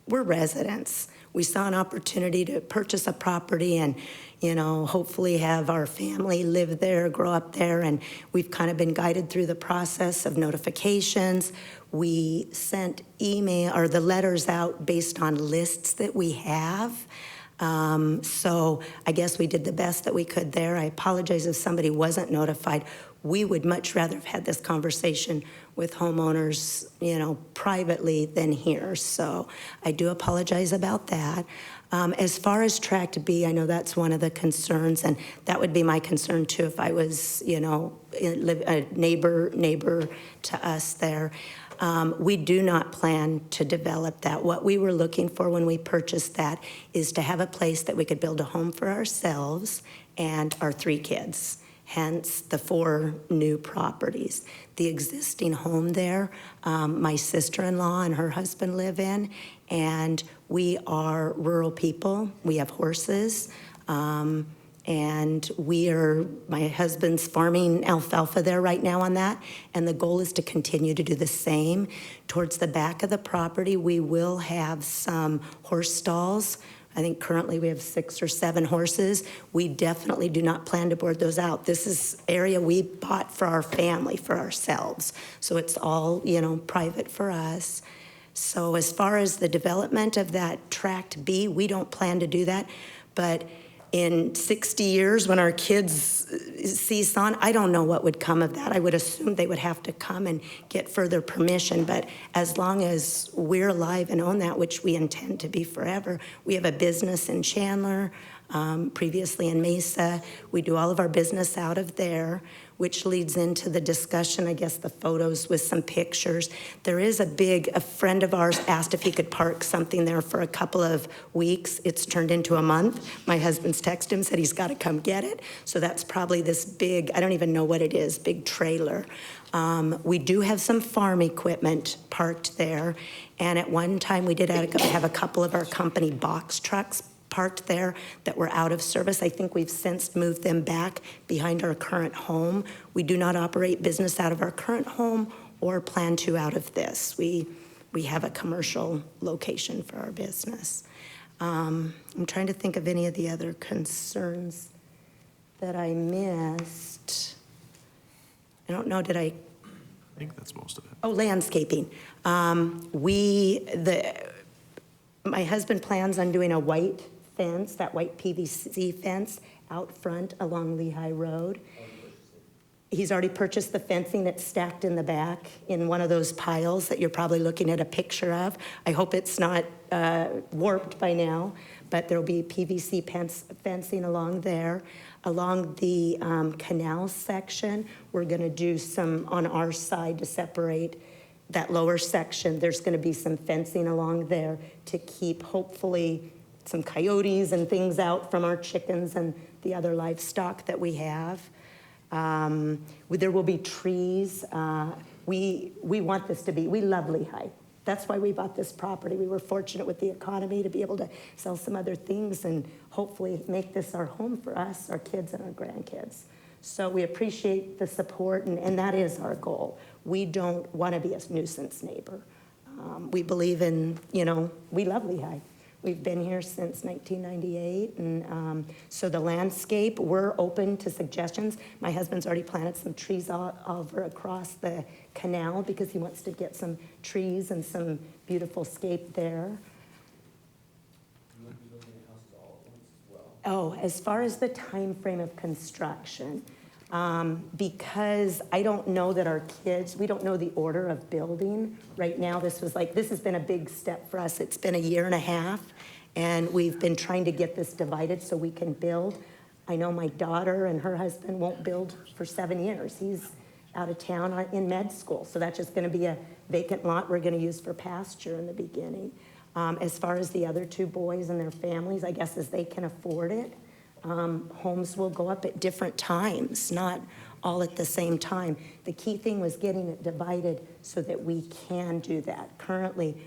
We're residents. We saw an opportunity to purchase a property and, you know, hopefully have our family live there, grow up there, and we've kind of been guided through the process of notifications. We sent email or the letters out based on lists that we have. So I guess we did the best that we could there. I apologize if somebody wasn't notified. We would much rather have had this conversation with homeowners, you know, privately than here. So I do apologize about that. As far as Tract B, I know that's one of the concerns, and that would be my concern too if I was, you know, a neighbor to us there. We do not plan to develop that. What we were looking for when we purchased that is to have a place that we could build a home for ourselves and our 3 kids. Hence the 4 new properties. The existing home there, my sister-in-law and her husband live in, and we are rural people. We have horses, and my husband's farming alfalfa there right now on that, and the goal is to continue to do the same. Towards the back of the property, we will have some horse stalls. I think currently we have 6 or 7 horses. We definitely do not plan to board those out. This is area we bought for our family, for ourselves. So it's all, you know, private for us. So as far as the development of that Tract B, we don't plan to do that. But in 60 years, when our kids cease on, I don't know what would come of that. I would assume they would have to come and get further permission. But as long as we're alive and own that, which we intend to be forever, we have a business in Chandler, previously in Mesa. We do all of our business out of there, which leads into the discussion, I guess, the photos with some pictures. There is a friend of ours asked if he could park something there for a couple of weeks. It's turned into a month. My husband's texted him, said he's got to come get it. So that's probably this big, I don't even know what it is, big trailer. We do have some farm equipment parked there. And at one time, we did have a couple of our company box trucks parked there that were out of service. I think we've since moved them back behind our current home. We do not operate business out of our current home or plan to out of this. We have a commercial location for our business. I'm trying to think of any of the other concerns that I missed. I don't know, did I? I think that's most of it. Oh, landscaping. My husband plans on doing a white fence, that white PVC fence out front along Lehigh Road. He's already purchased the fencing that's stacked in the back in one of those piles that you're probably looking at a picture of. I hope it's not warped by now, but there'll be PVC fencing along there. Along the canal section, we're gonna do some on our side to separate that lower section. There's gonna be some fencing along there to keep, hopefully, some coyotes and things out from our chickens and the other livestock that we have. There will be trees. We want this to be, we love Lehigh. That's why we bought this property. We were fortunate with the economy to be able to sell some other things and hopefully make this our home for us, our kids, and our grandkids. So we appreciate the support, and that is our goal. We don't want to be a nuisance neighbor. We believe in, you know, we love Lehigh. We've been here since 1998, and so the landscape, we're open to suggestions. My husband's already planted some trees over across the canal because he wants to get some trees and some beautiful scape there. Oh, as far as the time frame of construction, because I don't know that our kids, we don't know the order of building. Right now, this has been a big step for us. It's been a year and a half, and we've been trying to get this divided so we can build. I know my daughter and her husband won't build for 7 years. He's out of town in med school, so that's just gonna be a vacant lot we're gonna use for pasture in the beginning. As far as the other 2 boys and their families, I guess as they can afford it, homes will go up at different times, not all at the same time. The key thing was getting it divided so that we can do that. Currently,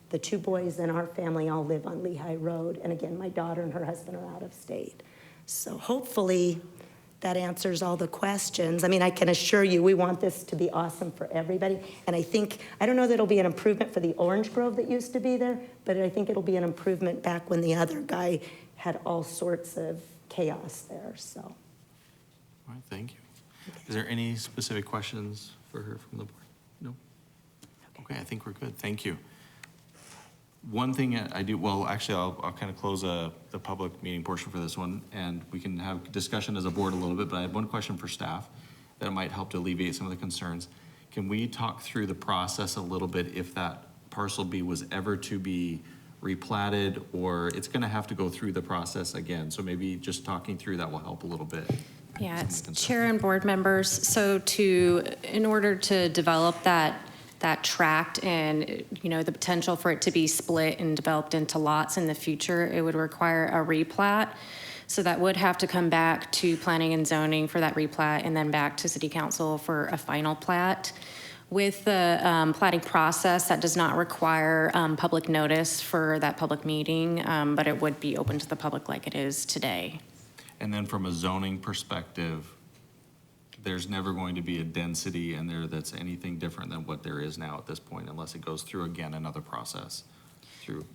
the 2 boys in our family all live on Lehigh Road, and again, my daughter and her husband are out of state. So hopefully that answers all the questions. I mean, I can assure you, we want this to be awesome for everybody. And I don't know that it'll be an improvement for the orange grove that used to be there, but I think it'll be an improvement back when the other guy had all sorts of chaos there, so. All right, thank you. Is there any specific questions for her from the board? No? Okay, I think we're good. Thank you. One thing I do, well, actually, I'll kind of close the public meeting portion for this one, and we can have discussion as a board a little bit, but I had one question for staff that might help to alleviate some of the concerns. Can we talk through the process a little bit if that parcel B was ever to be replatted, or it's gonna have to go through the process again? So maybe just talking through that will help a little bit. Yeah, it's Chair and board members. So in order to develop that tract and, the potential for it to be split and developed into lots in the future, it would require a replat. So that would have to come back to planning and zoning for that replat and then back to city council for a final plat. With the platting process, that does not require public notice for that public meeting, but it would be open to the public like it is today. And then from a zoning perspective, there's never going to be a density in there that's anything different than what there is now at this point, unless it goes through, again, another process through,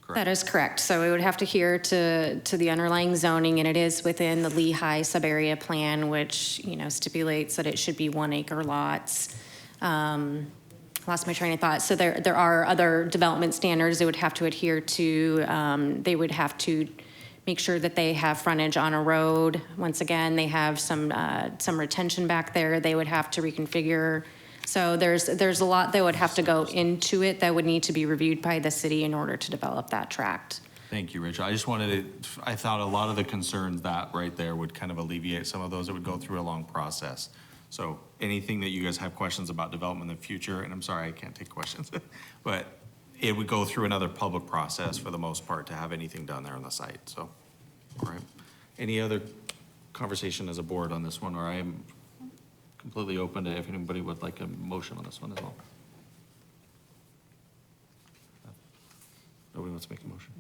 correct? That is correct. So it would have to adhere to the underlying zoning, and it is within the Lehigh sub-area plan, which, stipulates that it should be 1 acre lots. Lost my train of thought. So there are other development standards they would have to adhere to. They would have to make sure that they have frontage on a road. Once again, they have some retention back there they would have to reconfigure. So there's a lot that would have to go into it that would need to be reviewed by the city in order to develop that tract. Thank you, Rachel. I thought a lot of the concerns that right there would kind of alleviate some of those. It would go through a long process. So anything that you guys have questions about development in the future, and I'm sorry, I can't take questions, but it would go through another public process for the most part to have anything done there on the site, so, all right. Any other conversation as a board on this one, or I am completely open to if anybody would like a motion on this one as well? Nobody wants to make a motion?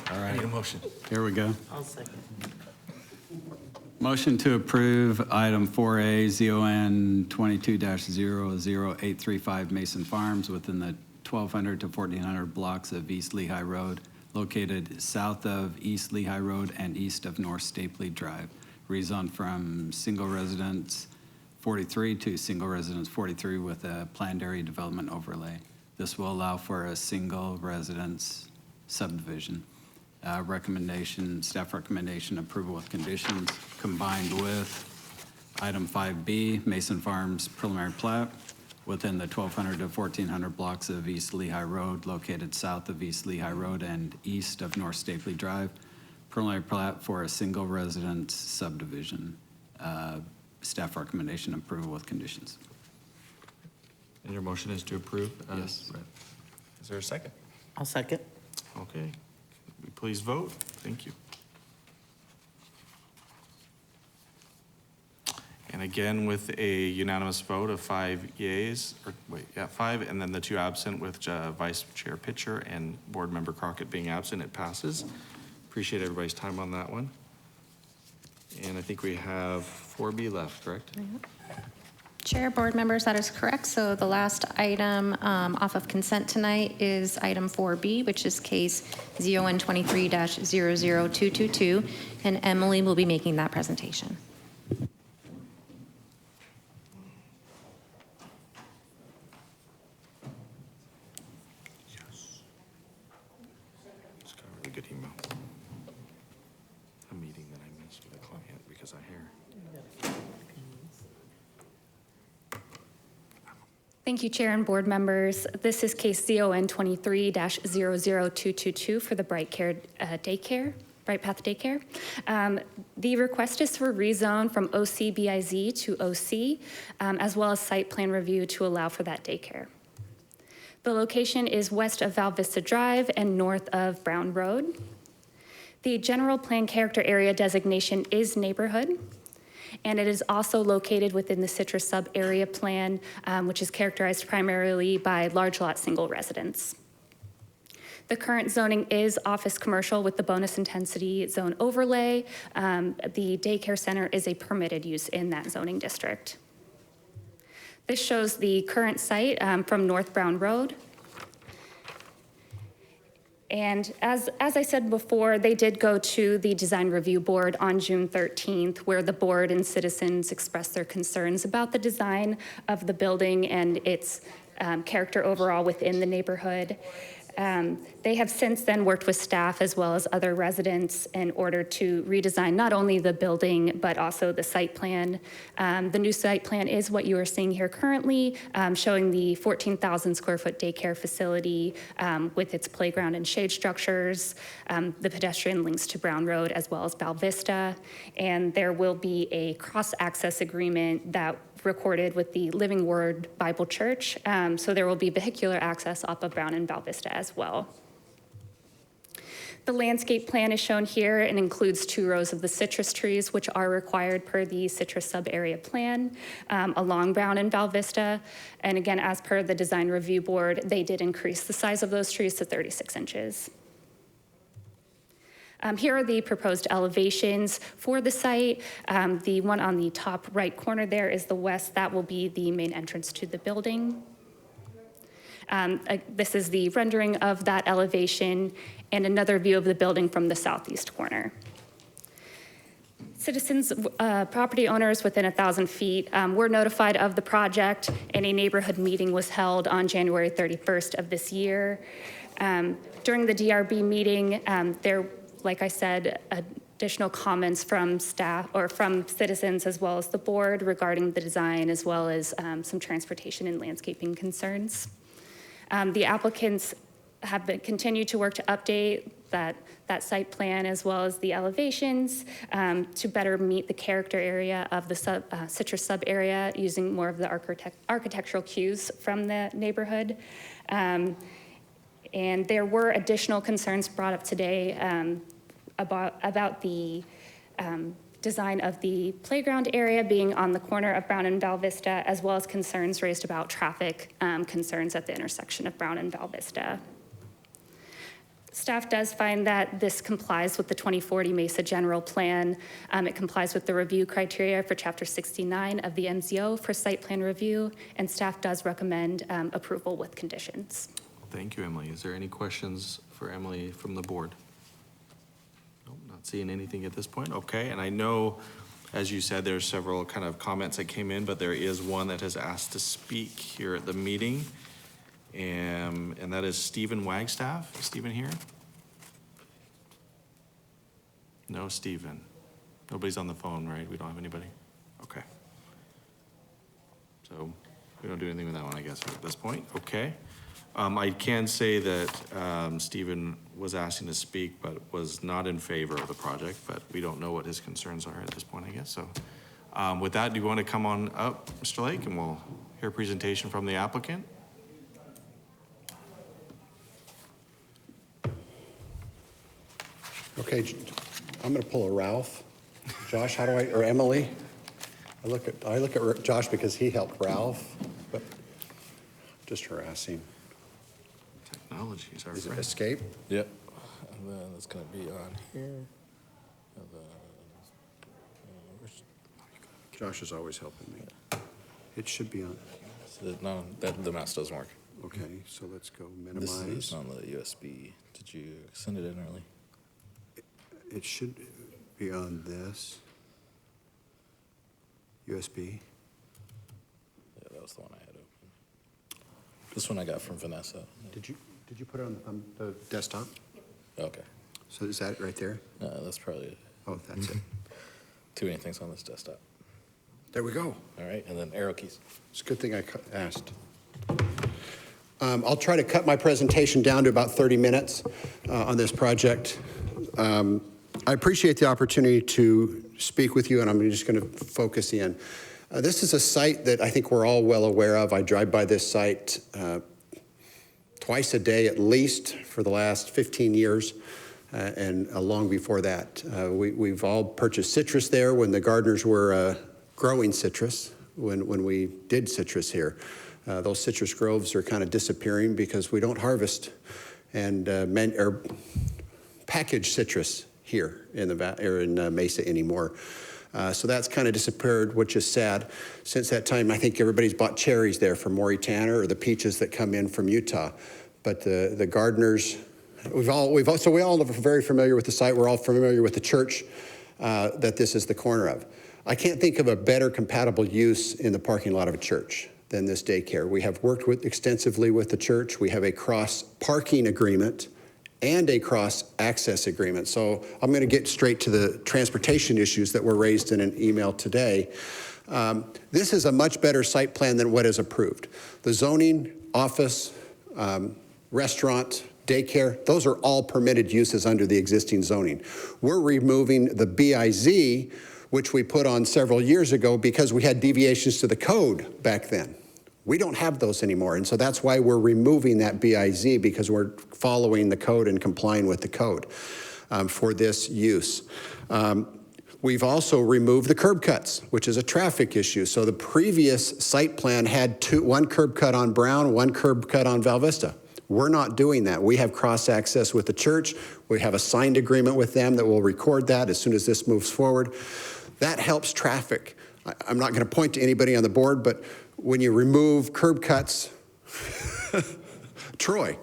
All I right, need a motion. here we go. I'll second. Motion to approve item 4A, ZON 22-00835 Mason Farms within the 1,200 to 1,400 blocks of East Lehigh Road, located south of East Lehigh Road and east of North Stapley Drive. Rezoned from single residence 43 to single residence 43 with a planned area development overlay. This will allow for a single residence subdivision. Staff recommendation, approval with conditions, combined with item 5B, Mason Farms preliminary plat within the 1,200 to 1,400 blocks of East Lehigh Road, located south of East Lehigh Road and east of North Stapley Drive. Preliminary plat for a single residence subdivision. Staff recommendation, approval with conditions. And your motion is to approve? Yes. Right. Is there a second? I'll second. Okay. Please vote. Thank you. And again, with a unanimous vote of 5 yeas, 5, and then the 2 absent with Vice Chair Pitcher and Board Member Crockett being absent, it passes. Appreciate everybody's time on that one. And I think we have 4B left, correct? Chair, board members, that is correct. So the last item off of consent tonight is item 4B, which is case ZON 23-00222, and Emily will be making that presentation. Just got a really good email. A meeting that I missed with a client because I hear. Thank you, Chair and board members. This is case ZON 23-00222 for the Bright Path Daycare. The request is for rezone from OC-BIZ to OC, as well as site plan review to allow for that daycare. The location is west of Val Vista Drive and north of Brown Road. The general plan character area designation is neighborhood, and it is also located within the Citrus sub-area plan, which is characterized primarily by large lot single residence. The current zoning is office commercial with the bonus intensity zone overlay. The daycare center is a permitted use in that zoning district. This shows the current site from North Brown Road. And as I said before, they did go to the Design Review Board on June 13th, where the board and citizens expressed their concerns about the design of the building and its character overall within the neighborhood. They have since then worked with staff as well as other residents in order to redesign not only the building, but also the site plan. The new site plan is what you are seeing here currently, showing the 14,000 square foot daycare facility with its playground and shade structures, the pedestrian links to Brown Road as well as Val Vista. And there will be a cross-access agreement that recorded with the Living Word Bible Church. So there will be vehicular access off of Brown and Val Vista as well. The landscape plan is shown here and includes 2 rows of the citrus trees, which are required per the citrus sub-area plan along Brown and Val Vista. And again, as per the Design Review Board, they did increase the size of those trees to 36 inches. Here are the proposed elevations for the site. The one on the top right corner there is the west. That will be the main entrance to the building. This is the rendering of that elevation and another view of the building from the southeast corner. Citizens, property owners within 1,000 feet were notified of the project, and a neighborhood meeting was held on January 31st of this year. During the DRB meeting, like I said, additional comments from staff or from citizens as well as the board regarding the design, as well as some transportation and landscaping concerns. The applicants have continued to work to update that site plan as well as the elevations to better meet the character area of the citrus sub area using more of the architectural cues from the neighborhood. And there were additional concerns brought up today about the design of the playground area being on the corner of Brown and Val Vista, as well as concerns raised about traffic concerns at the intersection of Brown and Val Vista. Staff does find that this complies with the 2040 Mesa General Plan. It complies with the review criteria for Chapter 69 of the MZO for site plan review, and staff does recommend approval with conditions. Thank you, Emily. Is there any questions for Emily from the board? Nope, not seeing anything at this point. Okay, and I know, as you said, there's several kind of comments that came in, but there is one that has asked to speak here at the meeting. And that is Stephen Wagstaff. Is Stephen here? No, Stephen. Nobody's on the phone, right? We don't have anybody? Okay. So we don't do anything with that one, I guess, at this point. Okay. I can say that Stephen was asking to speak, but was not in favor of the project, but we don't know what his concerns are at this point, I guess. So with that, do you want to come on up, Mr. Lake, and we'll hear a presentation from the applicant? Okay, I'm going to pull a Ralph. Josh, how do I, or Emily? I look at Josh because he helped Ralph, but just harassing. Technology is our Is it friend. escape? Yep. And then it's going to be on here. And then, Josh is always helping me. It should be on, No, the mouse doesn't work. okay, so let's go This minimize. is on the USB. Did you send it in early? It should be on this USB. Yeah, that was the one I had open. This one I got from Vanessa. Did you put it on the desktop? Okay. So is that right there? That's probably it. Oh, that's it. Too many things on this desktop. There we go. All right, and then arrow keys. It's a good thing I asked. I'll try to cut my presentation down to about 30 minutes on this project. I appreciate the opportunity to speak with you, and I'm just going to focus in. This is a site that I think we're all well aware of. I drive by this site twice a day at least for the last 15 years, and long before that. We've all purchased citrus there when the gardeners were growing citrus, when we did citrus here. Those citrus groves are kind of disappearing because we don't harvest and package citrus here in Mesa anymore. So that's kind of disappeared, which is sad. Since that time, I think everybody's bought cherries there from Maury Tanner or the peaches that come in from Utah. But the gardeners, so we all are very familiar with the site. We're all familiar with the church that this is the corner of. I can't think of a better compatible use in the parking lot of a church than this daycare. We have worked extensively with the church. We have a cross-parking agreement and a cross-access agreement. So I'm going to get straight to the transportation issues that were raised in an email today. This is a much better site plan than what is approved. The zoning, office, restaurant, daycare, those are all permitted uses under the existing zoning. We're removing the BIZ, which we put on several years ago because we had deviations to the code back then. We don't have those anymore, and so that's why we're removing that BIZ, because we're following the code and complying with the code for this use. We've also removed the curb cuts, which is a traffic issue. So the previous site plan had one curb cut on Brown, one curb cut on Val Vista. We're not doing that. We have cross-access with the church. We have a signed agreement with them that will record that as soon as this moves forward. That helps traffic. I'm not going to point to anybody on the board, but when you remove curb cuts, Troy,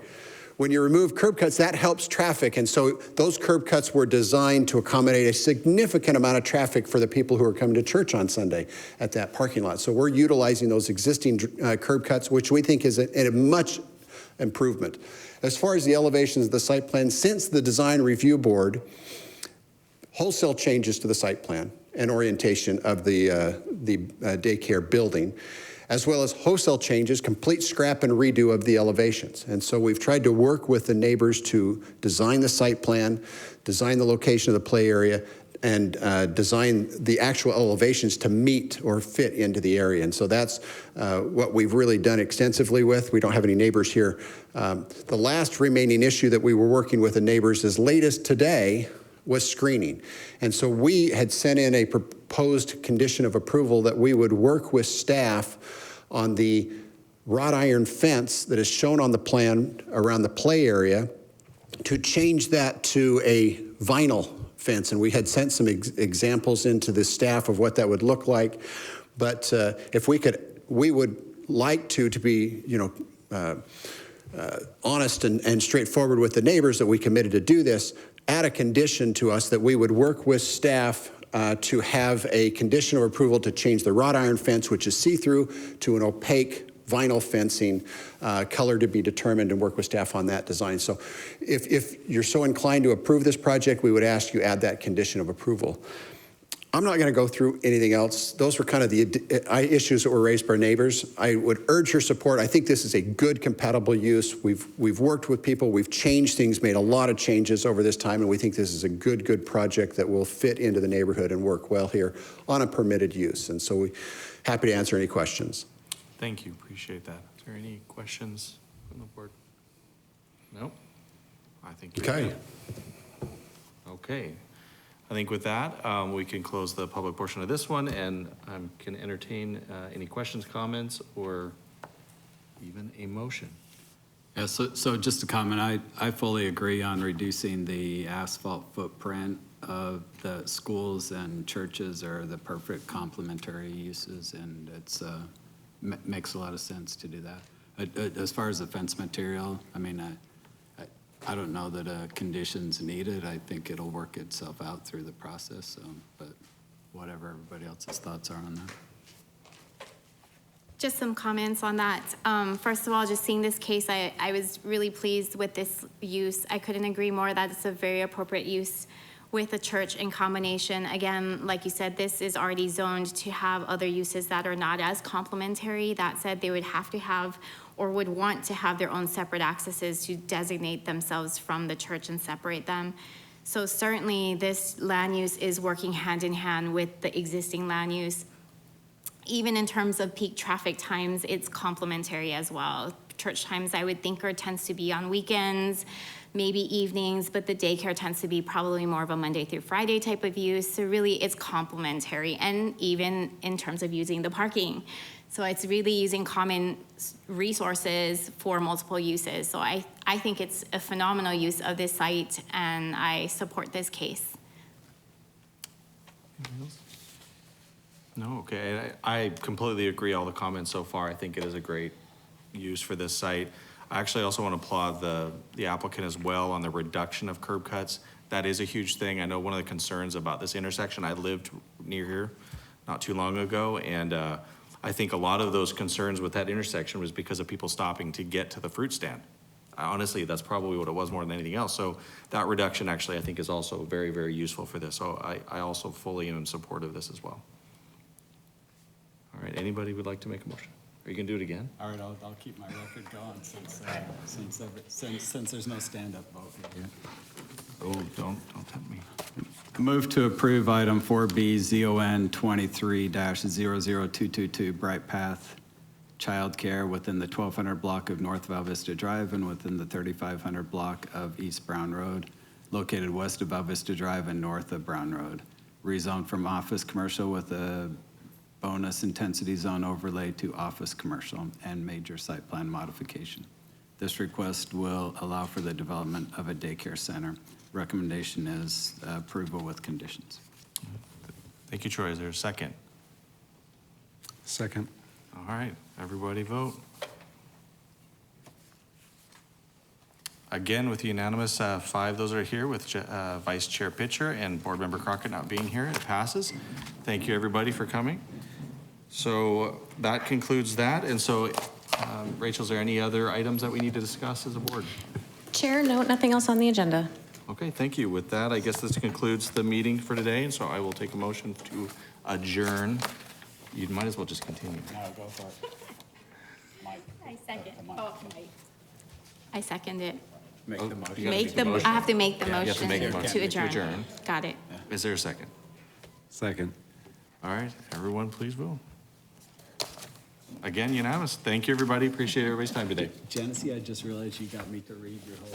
when you remove curb cuts, that helps traffic. And so those curb cuts were designed to accommodate a significant amount of traffic for the people who are coming to church on Sunday at that parking lot. So we're utilizing those existing curb cuts, which we think is a much improvement. As far as the elevations of the site plan, since the design review board, wholesale changes to the site plan and orientation of the daycare building, as well as wholesale changes, complete scrap and redo of the elevations. And so we've tried to work with the neighbors to design the site plan, design the location of the play area, and design the actual elevations to meet or fit into the area. And so that's what we've really done extensively with. We don't have any neighbors here. The last remaining issue that we were working with the neighbors as late as today was screening. And so we had sent in a proposed condition of approval that we would work with staff on the wrought iron fence that is shown on the plan around the play area to change that to a vinyl fence. And we had sent some examples into the staff of what that would look like. But if we could, we would like to be, honest and straightforward with the neighbors that we committed to do this, add a condition to us that we would work with staff to have a condition of approval to change the wrought iron fence, which is see-through, to an opaque vinyl fencing, color to be determined, and work with staff on that design. So if you're so inclined to approve this project, we would ask you add that condition of approval. I'm not going to go through anything else. Those were kind of the issues that were raised by neighbors. I would urge your support. I think this is a good compatible use. We've worked with people. We've changed things, made a lot of changes over this time, and we think this is a good project that will fit into the neighborhood and work well here on a permitted use. And so we're happy to answer any questions. Thank you, appreciate that. Is there any questions from the board? No? I think you're Okay. good. Okay. I think with that, we can close the public portion of this one and can entertain any questions, comments, or even a motion. Yeah, so just a comment, I fully agree on reducing the asphalt footprint of the schools and churches are the perfect complementary uses, and makes a lot of sense to do that. As far as the fence material, I mean, I don't know that conditions needed. I think it'll work itself out through the process, but whatever everybody else's thoughts are on that. Just some comments on that. First of all, just seeing this case, I was really pleased with this use. I couldn't agree more that it's a very appropriate use with a church in combination. Again, like you said, this is already zoned to have other uses that are not as complementary. That said, they would have to have or would want to have their own separate accesses to designate themselves from the church and separate them. So certainly this land use is working hand in hand with the existing land use. Even in terms of peak traffic times, it's complementary as well. Church times, I would think, tends to be on weekends, maybe evenings, but the daycare tends to be probably more of a Monday through Friday type of use. So really, it's complementary, and even in terms of using the parking. So it's really using common resources for multiple uses. So I think it's a phenomenal use of this site, and I support this case. Anything else? No, okay. I completely agree all the comments so far. I think it is a great use for this site. I actually also want to applaud the applicant as well on the reduction of curb cuts. That is a huge thing. I know one of the concerns about this intersection, I lived near here not too long ago, and I think a lot of those concerns with that intersection was because of people stopping to get to the fruit stand. Honestly, that's probably what it was more than anything else. So that reduction actually, I think, is also very, very useful for this. So I also fully am in support of this as well. All right, anybody would like to make a motion? Are you gonna do it again? All right, I'll keep my record going since there's no stand-up vote here. Oh, don't tempt me. Move to approve item 4B ZON 23-00222 Bright Path Childcare within the 1200 block of North Val Vista Drive and within the 3500 block of East Brown Road, located west of Val Vista Drive and north of Brown Road. Rezoned from office commercial with a bonus intensity zone overlay to office commercial and major site plan modification. This request will allow for the development of a daycare center. Recommendation is approval with conditions. Thank you, Troy. Is there a second? Second. All right, everybody vote. Again, with unanimous 5, those are here with Vice Chair Pitcher and Board Member Crockett not being here, it passes. Thank you, everybody, for coming. So that concludes that. And so, Rachel, is there any other items that we need to discuss as a board? Chair, no, nothing else on the agenda. Okay, thank you. With that, I guess this concludes the meeting for today. And so I will take a motion to adjourn. You might as well just continue. No, go for it. Mike. I second. Oh, Mike. I second it. Make the motion. You gotta make the motion. I have to make the Yeah, you have to motion make a motion to adjourn. to adjourn. Got it. Is there a second? Second. All right, everyone, please vote. Again, unanimous. Thank you, everybody. Appreciate everybody's time today. Genesee, I just realized you got me to read your whole